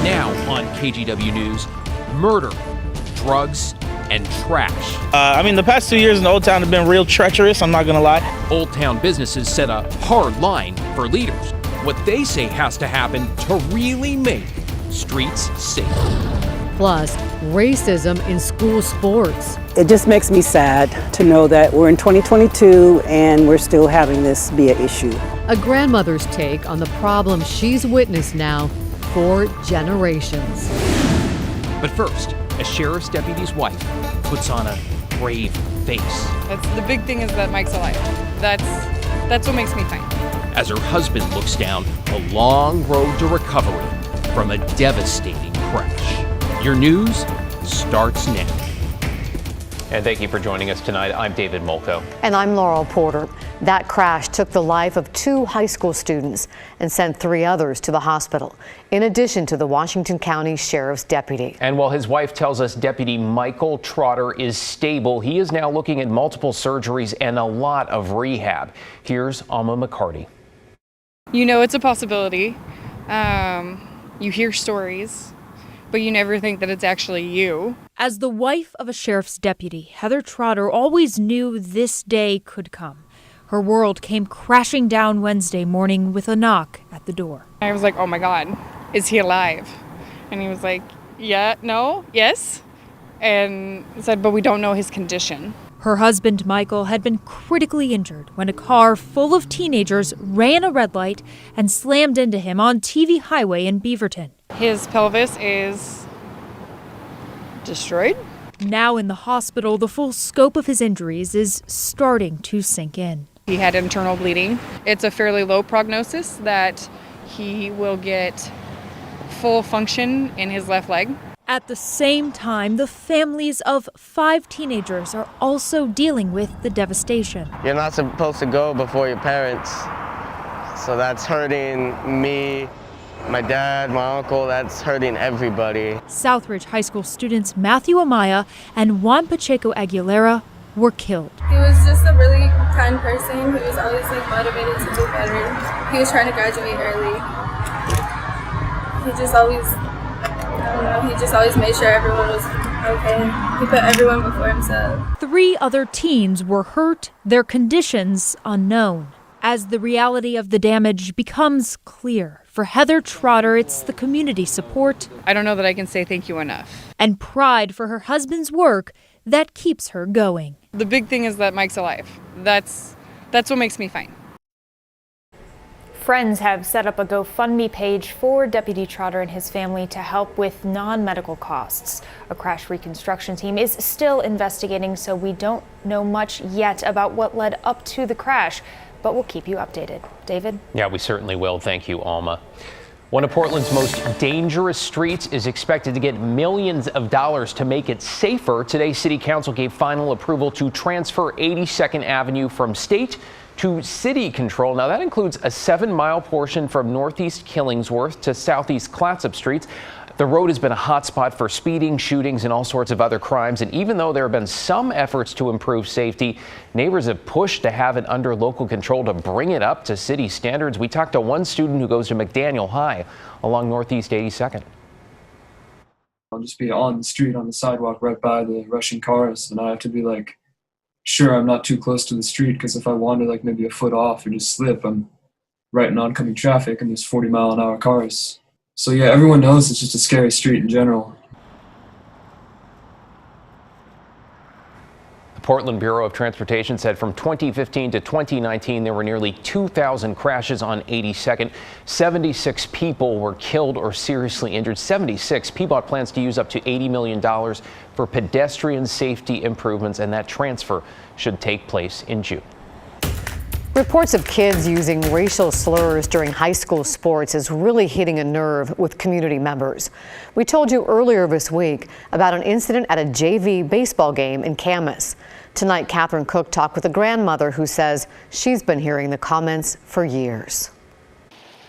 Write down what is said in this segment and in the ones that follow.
Now on KGW News, murder, drugs, and trash. The past 2 years in Old Town have been real treacherous, I'm not gonna lie. Old Town businesses set a hard line for leaders. What they say has to happen to really make streets safe. Plus, racism in school sports. It just makes me sad to know that we're in 2022 and we're still having this be an issue. A grandmother's take on the problem she's witnessed now for generations. But first, a sheriff's deputy's wife puts on a brave face. The big thing is that Mike's alive. That's what makes me fine. As her husband looks down a long road to recovery from a devastating crash. Your news starts now. And thank you for joining us tonight. I'm David Molko. And I'm Laurel Porter. That crash took the life of 2 high school students and sent 3 others to the hospital, in addition to the Washington County Sheriff's deputy. And while his wife tells us Deputy Michael Trotter is stable, he is now looking at multiple surgeries and a lot of rehab. Here's Alma McCarty. You know it's a possibility. You hear stories, but you never think that it's actually you. As the wife of a sheriff's deputy, Heather Trotter always knew this day could come. Her world came crashing down Wednesday morning with a knock at the door. I was like, oh my God, is he alive? And he was like, yeah, no, yes. And said, but we don't know his condition. Her husband, Michael, had been critically injured when a car full of teenagers ran a red light and slammed into him on TV Highway in Beaverton. His pelvis is destroyed. Now in the hospital, the full scope of his injuries is starting to sink in. He had internal bleeding. It's a fairly low prognosis that he will get full function in his left leg. At the same time, the families of 5 teenagers are also dealing with the devastation. You're not supposed to go before your parents, so that's hurting me, my dad, my uncle, that's hurting everybody. Southridge High School students Matthew Amaya and Juan Pacheco Aguilera were killed. He was just a really kind person. He was always motivated to do better. He was trying to graduate early. He just always made sure everyone was okay. He put everyone before himself. 3 other teens were hurt, their conditions unknown. As the reality of the damage becomes clear, for Heather Trotter, it's the community support. I don't know that I can say thank you enough. And pride for her husband's work that keeps her going. The big thing is that Mike's alive. That's what makes me fine. Friends have set up a GoFundMe page for Deputy Trotter and his family to help with non-medical costs. A crash reconstruction team is still investigating, so we don't know much yet about what led up to the crash, but we'll keep you updated. David? Yeah, we certainly will. Thank you, Alma. One of Portland's most dangerous streets is expected to get millions of dollars to make it safer. Today, City Council gave final approval to transfer 82nd Avenue from state to city control. Now, that includes a 7-mile portion from northeast Killingsworth to southeast Clatsop streets. The road has been a hotspot for speeding, shootings, and all sorts of other crimes. And even though there have been some efforts to improve safety, neighbors have pushed to have it under local control to bring it up to city standards. We talked to one student who goes to McDaniel High along Northeast 82nd. I'll just be on the street, on the sidewalk, right by the rushing cars, and I have to be like, sure, I'm not too close to the street, because if I wander like maybe a foot off or just slip, I'm right in oncoming traffic and there's 40-mile-an-hour cars. So yeah, everyone knows it's just a scary street in general. The Portland Bureau of Transportation said from 2015 to 2019, there were nearly 2,000 crashes on 82nd. 76 people were killed or seriously injured. 76. PBOT plans to use up to $80 million for pedestrian safety improvements, and that transfer should take place in June. Reports of kids using racial slurs during high school sports is really hitting a nerve with community members. We told you earlier this week about an incident at a JV baseball game in Camas. Tonight, Catherine Cook talked with a grandmother who says she's been hearing the comments for years.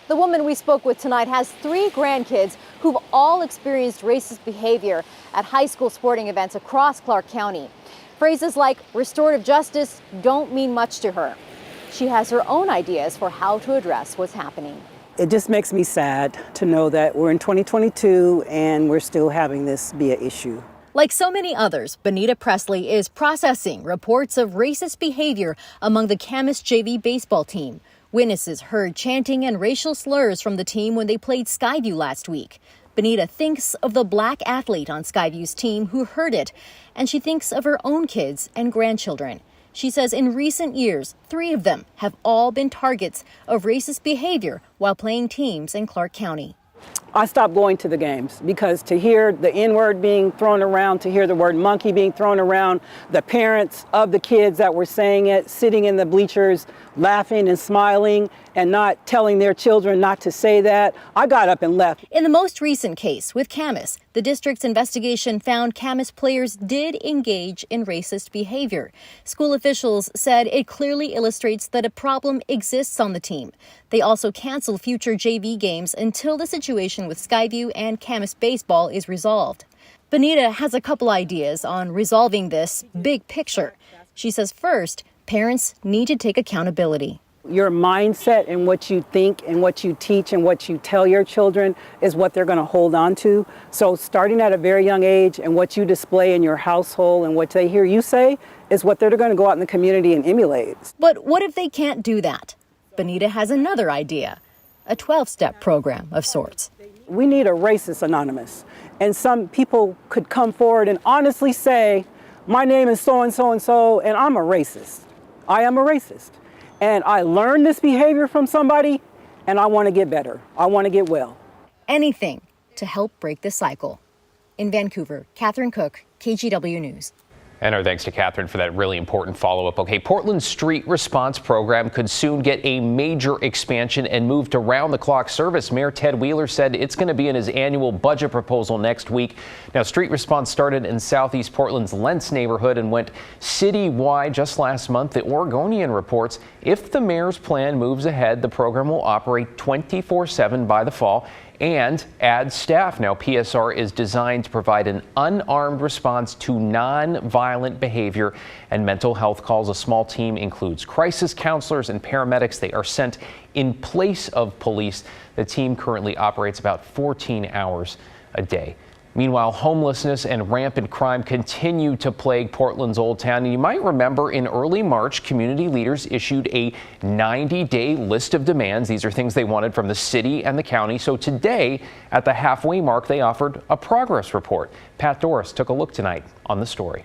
The woman we spoke with tonight has 3 grandkids who've all experienced racist behavior at high school sporting events across Clark County. Phrases like restorative justice don't mean much to her. She has her own ideas for how to address what's happening. It just makes me sad to know that we're in 2022 and we're still having this be an issue. Like so many others, Benita Presley is processing reports of racist behavior among the Camas JV baseball team. Witnesses heard chanting and racial slurs from the team when they played Skyview last week. Benita thinks of the black athlete on Skyview's team who heard it, and she thinks of her own kids and grandchildren. She says in recent years, 3 of them have all been targets of racist behavior while playing teams in Clark County. I stopped going to the games because to hear the N-word being thrown around, to hear the word monkey being thrown around, the parents of the kids that were saying it, sitting in the bleachers, laughing and smiling and not telling their children not to say that, I got up and left. In the most recent case with Camas, the district's investigation found Camas players did engage in racist behavior. School officials said it clearly illustrates that a problem exists on the team. They also canceled future JV games until the situation with Skyview and Camas baseball is resolved. Benita has a couple ideas on resolving this big picture. She says first, parents need to take accountability. Your mindset and what you think and what you teach and what you tell your children is what they're going to hold on to. So starting at a very young age and what you display in your household and what they hear you say is what they're going to go out in the community and emulate. But what if they can't do that? Benita has another idea, a 12-step program of sorts. We need a racist anonymous. And some people could come forward and honestly say, my name is so-and-so and so, and I'm a racist. I am a racist. And I learned this behavior from somebody, and I want to get better. I want to get well. Anything to help break the cycle. In Vancouver, Catherine Cook, KGW News. And our thanks to Catherine for that really important follow-up. Okay, Portland's street response program could soon get a major expansion and move to round-the-clock service. Mayor Ted Wheeler said it's going to be in his annual budget proposal next week. Now, street response started in southeast Portland's Lentz neighborhood and went citywide just last month. The Oregonian reports if the mayor's plan moves ahead, the program will operate 24/7 by the fall and add staff. Now, PSR is designed to provide an unarmed response to non-violent behavior and mental health calls. A small team includes crisis counselors and paramedics. They are sent in place of police. The team currently operates about 14 hours a day. Meanwhile, homelessness and rampant crime continue to plague Portland's Old Town. And you might remember in early March, community leaders issued a 90-day list of demands. These are things they wanted from the city and the county. So today, at the halfway mark, they offered a progress report. Pat Doris took a look tonight on the story.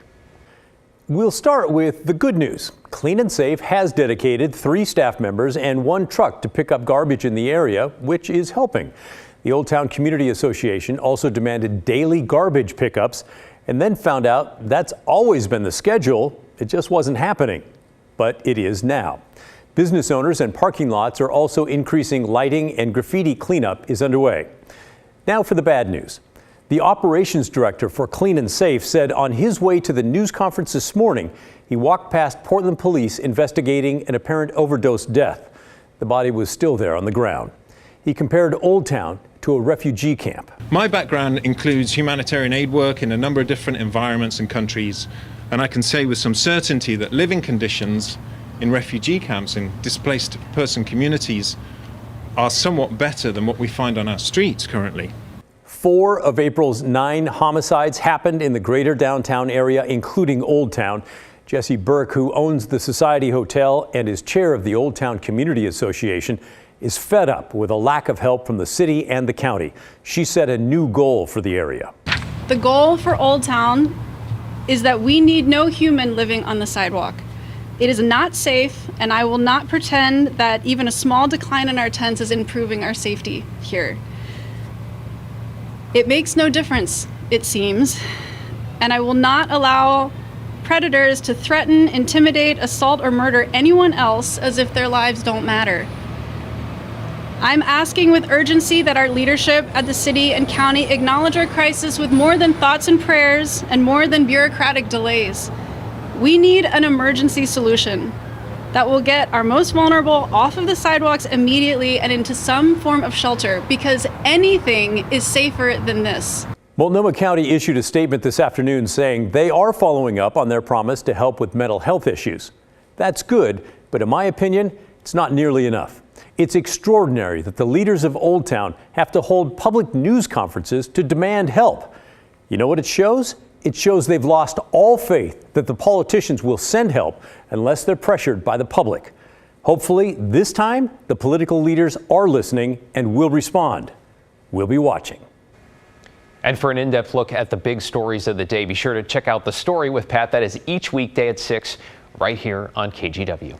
We'll start with the good news. Clean and Safe has dedicated 3 staff members and 1 truck to pick up garbage in the area, which is helping. The Old Town Community Association also demanded daily garbage pickups and then found out that's always been the schedule. It just wasn't happening, but it is now. Business owners and parking lots are also increasing lighting, and graffiti cleanup is underway. Now for the bad news. The operations director for Clean and Safe said on his way to the news conference this morning, he walked past Portland police investigating an apparent overdose death. The body was still there on the ground. He compared Old Town to a refugee camp. My background includes humanitarian aid work in a number of different environments and countries, and I can say with some certainty that living conditions in refugee camps and displaced person communities are somewhat better than what we find on our streets currently. 4 of April's 9 homicides happened in the greater downtown area, including Old Town. Jesse Burke, who owns the Society Hotel and is chair of the Old Town Community Association, is fed up with a lack of help from the city and the county. She set a new goal for the area. The goal for Old Town is that we need no human living on the sidewalk. It is not safe, and I will not pretend that even a small decline in our tents is improving our safety here. It makes no difference, it seems, and I will not allow predators to threaten, intimidate, assault, or murder anyone else as if their lives don't matter. I'm asking with urgency that our leadership at the city and county acknowledge our crisis with more than thoughts and prayers and more than bureaucratic delays. We need an emergency solution that will get our most vulnerable off of the sidewalks immediately and into some form of shelter, because anything is safer than this. Multnomah County issued a statement this afternoon saying they are following up on their promise to help with mental health issues. That's good, but in my opinion, it's not nearly enough. It's extraordinary that the leaders of Old Town have to hold public news conferences to demand help. You know what it shows? It shows they've lost all faith that the politicians will send help unless they're pressured by the public. Hopefully, this time, the political leaders are listening and will respond. We'll be watching. And for an in-depth look at the big stories of the day, be sure to check out The Story with Pat. That is each weekday at 6 right here on KGW.